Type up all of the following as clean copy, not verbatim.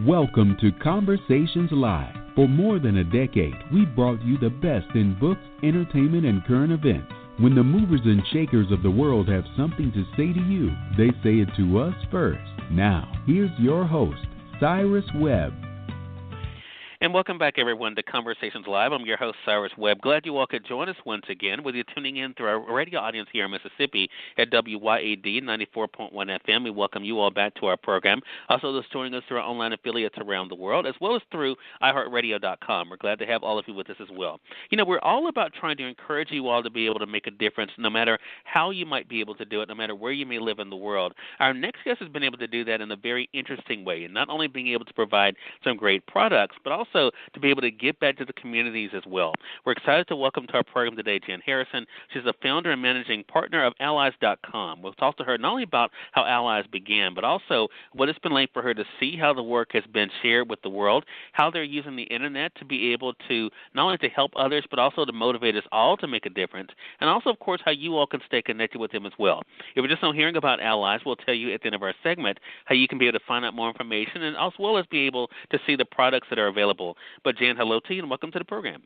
Welcome to Conversations Live. For more than a decade, we've brought you the best in books, entertainment, and current events. When the movers and shakers of the world have something to say to you, they say it to us first. Now, here's your host, Cyrus Webb. And welcome back, everyone, to Conversations Live. I'm your host, Cyrus Webb. Glad you all could join us once again, whether you're tuning in through our radio audience here in Mississippi at WYAD 94.1 FM. We welcome you all back to our program. Also, those joining us through our online affiliates around the world, as well as through iHeartRadio.com. We're glad to have all of you with us as well. You know, we're all about trying to encourage you all to be able to make a difference, no matter how you might be able to do it, no matter where you may live in the world. Our next guest has been able to do that in a very interesting way, and not only being able to provide some great products, but also to be able to give back to the communities as well. We're excited to welcome to our program today Jan Harrison. She's the founder and managing partner of aliiez-com. We'll talk to her not only about how Allies began, but also what it's been like for her to see how the work has been shared with the world, how they're using the internet to be able to not only to help others, but also to motivate us all to make a difference, and also, of course, how you all can stay connected with them as well. If you're just not hearing about Allies, we'll tell you at the end of our segment how you can be able to find out more information and as well as be able to see the products that are available. But Jan, hello to you and welcome to the program.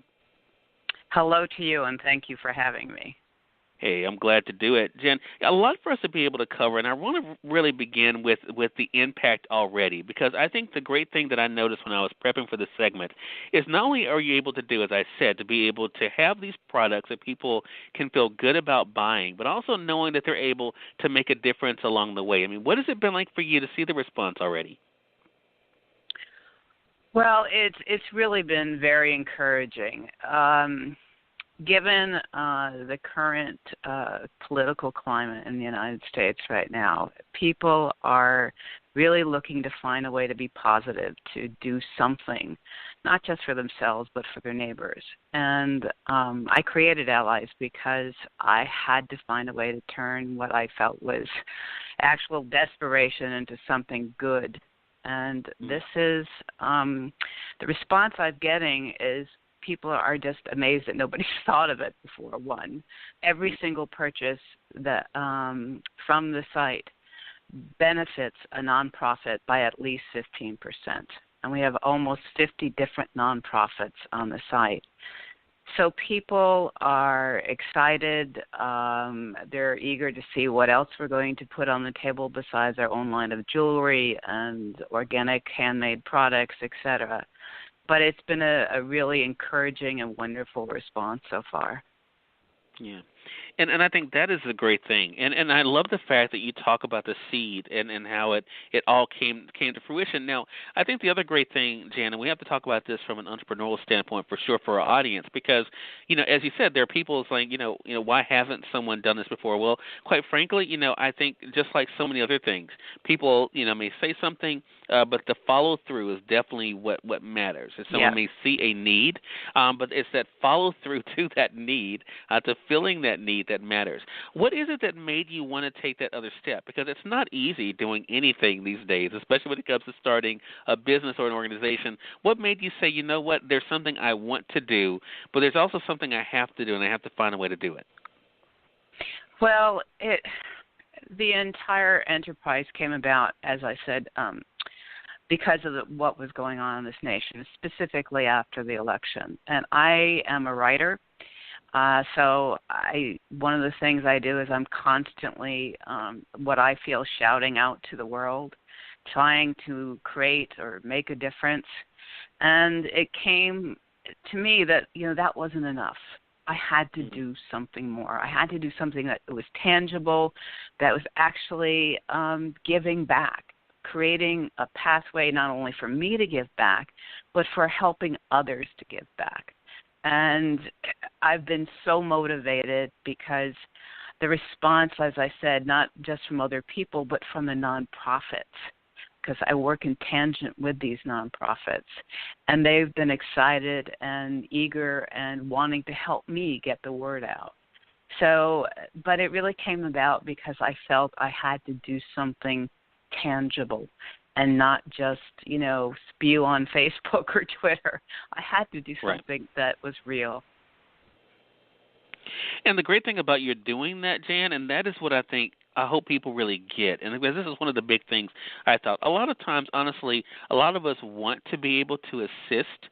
Hello to you, and thank you for having me. Hey, I'm glad to do it. Jen, a lot for us to be able to cover, and I want to really begin with the impact already, because I think the great thing that I noticed when I was prepping for this segment is not only are you able to do, as I said, to be able to have these products that people can feel good about buying, but also knowing that they're able to make a difference along the way. I mean, what has it been like for you to see the response already? Well, it's really been very encouraging. Given the current political climate in the United States right now, people are really looking to find a way to be positive, to do something, not just for themselves, but for their neighbors. And I created Allies because I had to find a way to turn what I felt was actual desperation into something good. And this is the response I'm getting is people are just amazed that nobody's thought of it before. One, every single purchase that from the site benefits a nonprofit by at least 15%. And we have almost 50 different nonprofits on the site. So people are excited. They're eager to see what else we're going to put on the table besides our own line of jewelry and organic handmade products, etc. But it's been a really encouraging and wonderful response so far. Yeah. And I think that is a great thing. And I love the fact that you talk about the seed and how it all came to fruition. Now, I think the other great thing, Jan, and we have to talk about this from an entrepreneurial standpoint for sure for our audience, because, you know, as you said, there are people saying, you know, why hasn't someone done this before? Well, quite frankly, you know, I think just like so many other things, people, you know, may say something, but the follow through is definitely what matters. If someone may see a need, but it's that follow through to that need, to filling that need that matters. What is it that made you want to take that other step? Because it's not easy doing anything these days, especially when it comes to starting a business or an organization. What made you say, you know what, there's something I want to do, but there's also something I have to do, and I have to find a way to do it? Well, the entire enterprise came about, as I said, because of what was going on in this nation, specifically after the election. And I am a writer. So one of the things I do is I'm constantly, what I feel, shouting out to the world, trying to create or make a difference. And it came to me that, you know, that wasn't enough. I had to do something more. I had to do something that was tangible, that was actually giving back, creating a pathway not only for me to give back, but for helping others to give back. And I've been so motivated because the response, as I said, not just from other people, but from the nonprofits, because I work in tangent with these nonprofits. And they've been excited and eager and wanting to help me get the word out. So, but it really came about because I felt I had to do something tangible and not just, you know, spew on Facebook or Twitter. I had to do something that was real. And the great thing about you doing that, Jan, and that is what I think I hope people really get, and because this is one of the big things I thought. A lot of times, honestly, a lot of us want to be able to assist,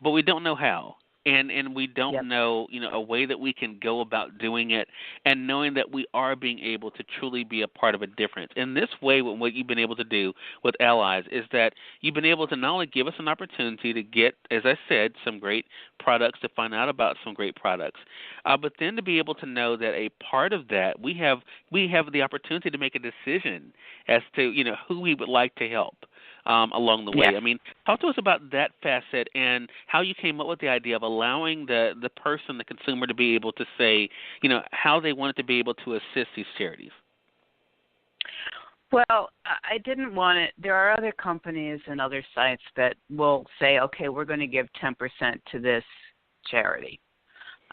but we don't know how. And we Yep. don't know, a way that we can go about doing it, and knowing that we are being able to truly be a part of a difference. In this way, what you've been able to do with Allies is that you've been able to not only give us an opportunity to get, as I said, some great products, to find out about some great products, but then to be able to know that a part of that we have the opportunity to make a decision as to who we would like to help along the way. Yes. I mean, talk to us about that facet and how you came up with the idea of allowing the person, the consumer, to be able to say, how they wanted to be able to assist these charities. Well, I didn't want it. There are other companies and other sites that will say, okay, we're going to give 10% to this charity,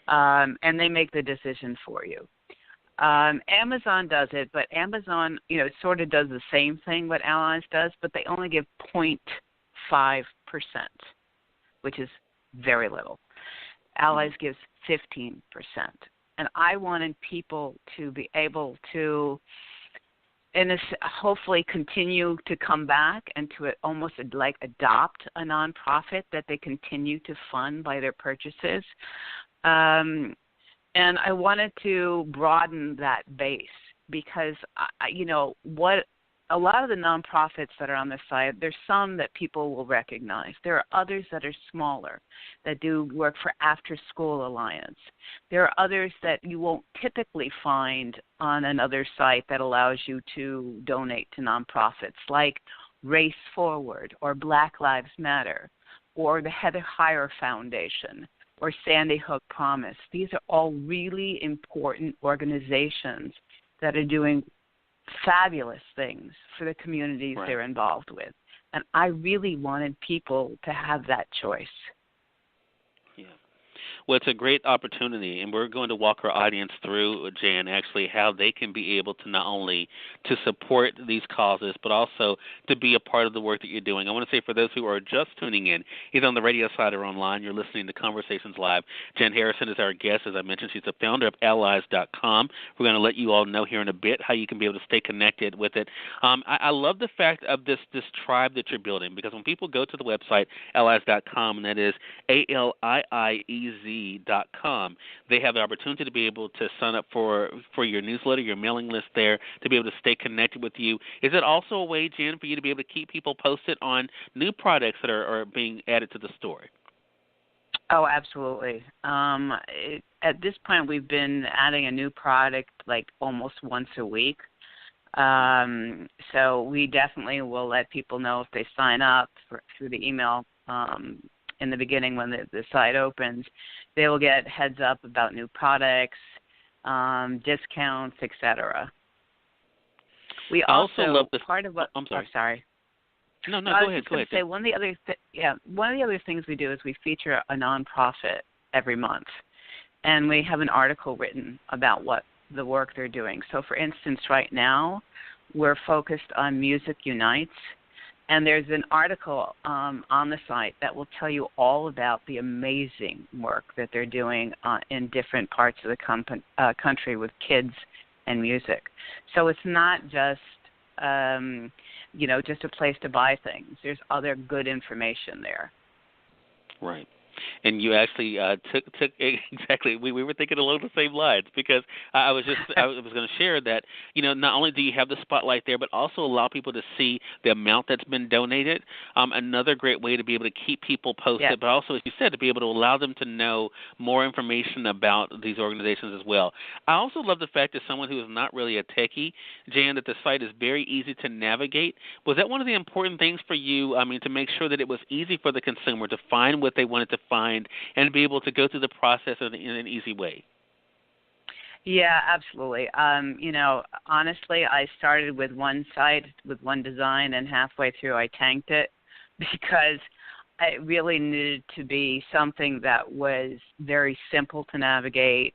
and they make the decision for you. Amazon does it, but Amazon, sort of does the same thing what Allies does, but they only give 0.5%, which is very little. Allies gives 15%. And I wanted people to be able to, hopefully continue to come back and to almost like adopt a nonprofit that they continue to fund by their purchases. And I wanted to broaden that base because, what a lot of the nonprofits that are on the site, there's some that people will recognize. There are others that are smaller that do work for After School Alliance. There are others that you won't typically find on another site that allows you to donate to nonprofits like Race Forward or Black Lives Matter or the Heather Heyer Foundation or Sandy Hook Promise. These are all really important organizations that are doing fabulous things for the communities Right. they're involved with. And I really wanted people to have that choice. Yeah. Well, it's a great opportunity, and we're going to walk our audience through, Jan, actually how they can be able to not only to support these causes, but also to be a part of the work that you're doing. I want to say for those who are just tuning in, either on the radio side or online, you're listening to Conversations Live. Jan Harrison is our guest. As I mentioned, she's the founder of aliiez.com. We're going to let you all know here in a bit how you can be able to stay connected with it. I love the fact of this tribe that you're building, because when people go to the website, aliiez.com, and that is aliiez.com, they have the opportunity to be able to sign up for your newsletter, your mailing list there, to be able to stay connected with you. Is it also a way, Jen, for you to be able to keep people posted on new products that are being added to the store? Oh, absolutely. At this point, we've been adding a new product like almost once a week. So we definitely will let people know if they sign up through the email in the beginning when the site opens. They will get heads up about new products, discounts, etc. We also love the part of what. I'm sorry. Oh, sorry. No, I go was ahead. just Go going ahead. to say one of the other things we do is we feature a nonprofit every month, and we have an article written about what the work they're doing. So, for instance, right now we're focused on Music Unites, and there's an article on the site that will tell you all about the amazing work that they're doing in different parts of the country with kids and music. So it's not just just a place to buy things. There's other good information there. Right. And you actually took exactly. We were thinking along the same lines, because I was going to share that not only do you have the spotlight there, but also allow people to see the amount that's been donated. Another great way to be able to keep people posted, Yeah. but also, as you said, to be able to allow them to know more information about these organizations as well. I also love the fact that someone who is not really a techie, Jan, that the site is very easy to navigate. Was that one of the important things for you? I mean, to make sure that it was easy for the consumer to find what they wanted to find and be able to go through the process in an easy way? Yeah, absolutely. Honestly, I started with one site, with one design, and halfway through I tanked it because it really needed to be something that was very simple to navigate,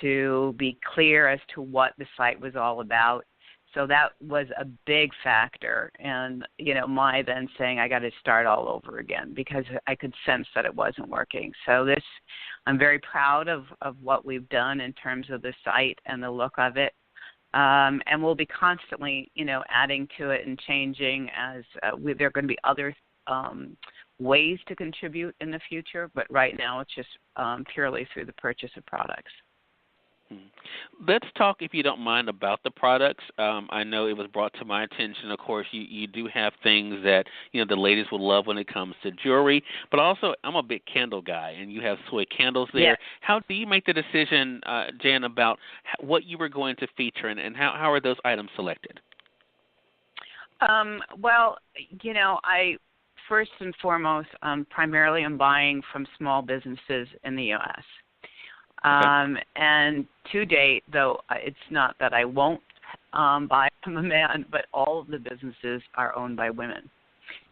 to be clear as to what the site was all about. So that was a big factor, and my then saying I got to start all over again because I could sense that it wasn't working. So I'm very proud of what we've done in terms of the site and the look of it. And we'll be constantly, adding to it and changing as there are going to be other ways to contribute in the future. But right now, it's just purely through the purchase of products. Let's talk, if you don't mind, about the products. I know it was brought to my attention. Of course, you do have things that the ladies will love when it comes to jewelry, but also I'm a big candle guy, and you have soy candles there. Yes. How do you make the decision, Jan, about what you were going to feature, and how are those items selected? Well, I first and foremost primarily am buying from small businesses in the U.S. Okay. And to date, though, it's not that I won't buy from a man, but all of the businesses are owned by women,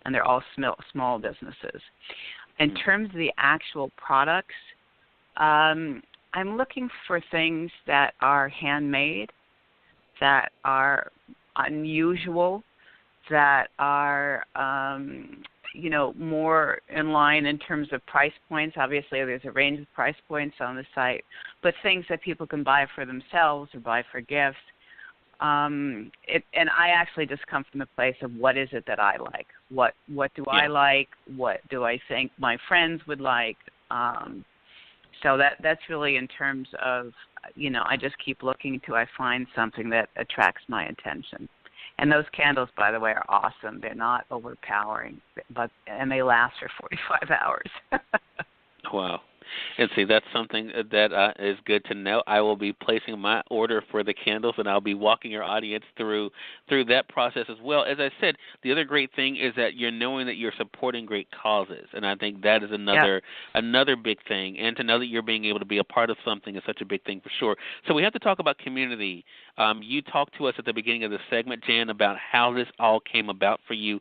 and they're all small businesses. In terms of the actual products, I'm looking for things that are handmade, that are unusual, that are more in line in terms of price points. Obviously, there's a range of price points on the site, but things that people can buy for themselves or buy for gifts. And I actually just come from the place of what is it that I like? What do I like? What do I think my friends would like? So that's really in terms of, I just keep looking until I find something that attracts my attention. And those candles, by the way, are awesome. They're not overpowering, and they last for 45 hours. Wow. And see, that's something that is good to know. I will be placing my order for the candles, and I'll be walking your audience through that process as well. As I said, the other great thing is that you're knowing that you're supporting great causes, and I think that is another big thing. And to know that you're being able to be a part of something is such a big thing for sure. So we have to talk about community. You talked to us at the beginning of the segment, Jan, about how this all came about for you,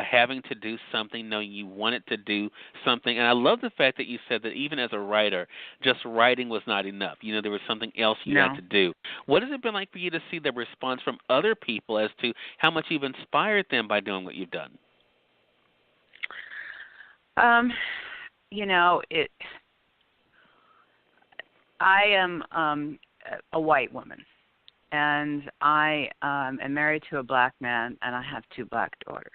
having to do something, knowing you wanted to do something. And I love the fact that you said that even as a writer, just writing was not enough. There was something else you had to do. What has it been like for you to see the response from other people as to how much you've inspired them by doing what you've done? I am a white woman, and I am married to a black man, and I have 2 black daughters.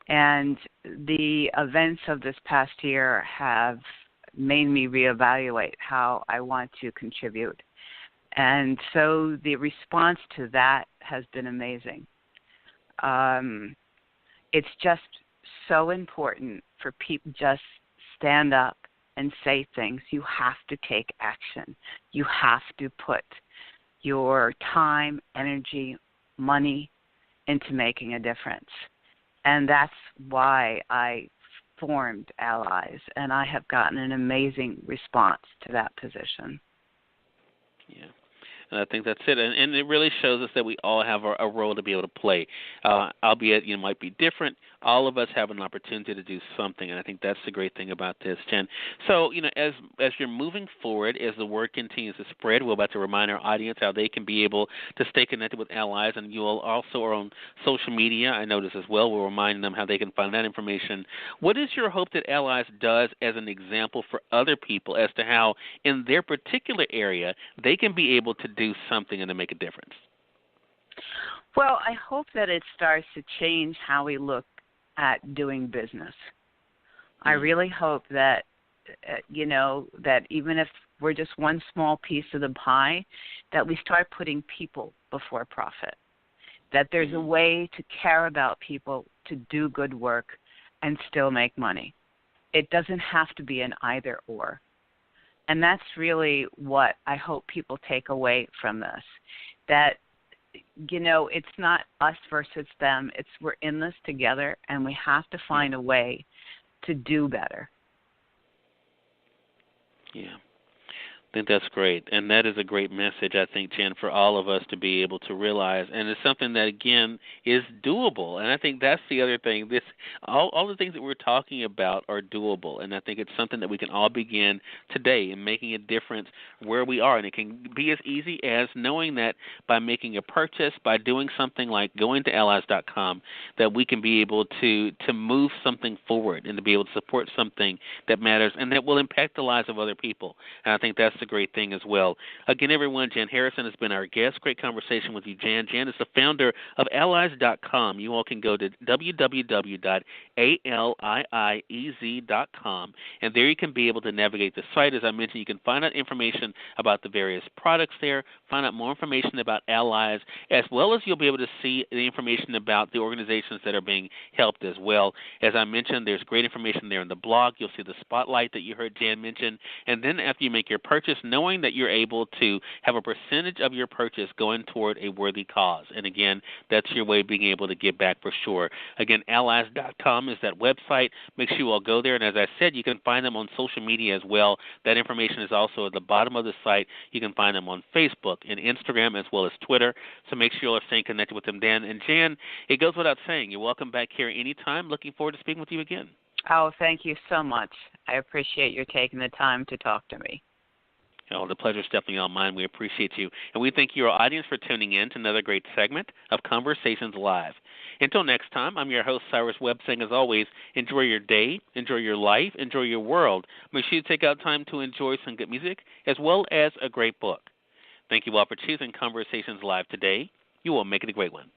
And the events of this past year have made me reevaluate how I want to contribute. And so the response to that has been amazing. It's just so important for people just stand up and say things. You have to take action. You have to put your time, energy, money into making a difference. And that's why I formed Allies, and I have gotten an amazing response to that position. Yeah. And I think that's it. And it really shows us that we all have a role to be able to play. Albeit, might be different, all of us have an opportunity to do something, and I think that's the great thing about this, Jen. So, as you're moving forward, as the word continues to spread, we're about to remind our audience how they can be able to stay connected with Allies, and you all also are on social media, I notice as well. We're reminding them how they can find that information. What is your hope that Allies does as an example for other people as to how, in their particular area, they can be able to do something and to make a difference? Well, I hope that it starts to change how we look at doing business. I really hope that, that even if we're just one small piece of the pie, that we start putting people before profit, that there's a way to care about people, to do good work, and still make money. It doesn't have to be an either or. And that's really what I hope people take away from this, that, it's not us versus them. It's we're in this together, and we have to find a way to do better. Yeah. I think that's great, and that is a great message, I think, Jen, for all of us to be able to realize, and it's something that, again, is doable, and I think that's the other thing. All the things that we're talking about are doable, and I think it's something that we can all begin today in making a difference where we are, and it can be as easy as knowing that by making a purchase, by doing something like going to aliiez-com, that we can be able to move something forward and to be able to support something that matters and that will impact the lives of other people, and I think that's the a great thing as well. Again, everyone, Jan Harrison has been our guest. Great conversation with you, Jan. Jan is the founder of aliiez.com. You all can go to www.aliiez.com, and there you can be able to navigate the site. As I mentioned, you can find out information about the various products there, find out more information about Aliiez, as well as you'll be able to see the information about the organizations that are being helped as well. As I mentioned, there's great information there in the blog. You'll see the spotlight that you heard Jan mention, and then after you make your purchase, knowing that you're able to have a percentage of your purchase going toward a worthy cause. And again, that's your way of being able to give back for sure. Again, aliiez.com is that website. Make sure you all go there, and as I said, you can find them on social media as well. That information is also at the bottom of the site. You can find them on Facebook and Instagram as well as Twitter, so make sure you all are staying connected with them, Dan. And Jan, it goes without saying, you're welcome back here anytime. Looking forward to speaking with you again. Oh, thank you so much. I appreciate your taking the time to talk to me. Oh, the pleasure is definitely all mine. We appreciate you. And we thank your audience for tuning in to another great segment of Conversations Live. Until next time, I'm your host, Cyrus Webb, saying as always, enjoy your day, enjoy your life, enjoy your world. Make sure you take out time to enjoy some good music as well as a great book. Thank you all for choosing Conversations Live today. You will make it a great one.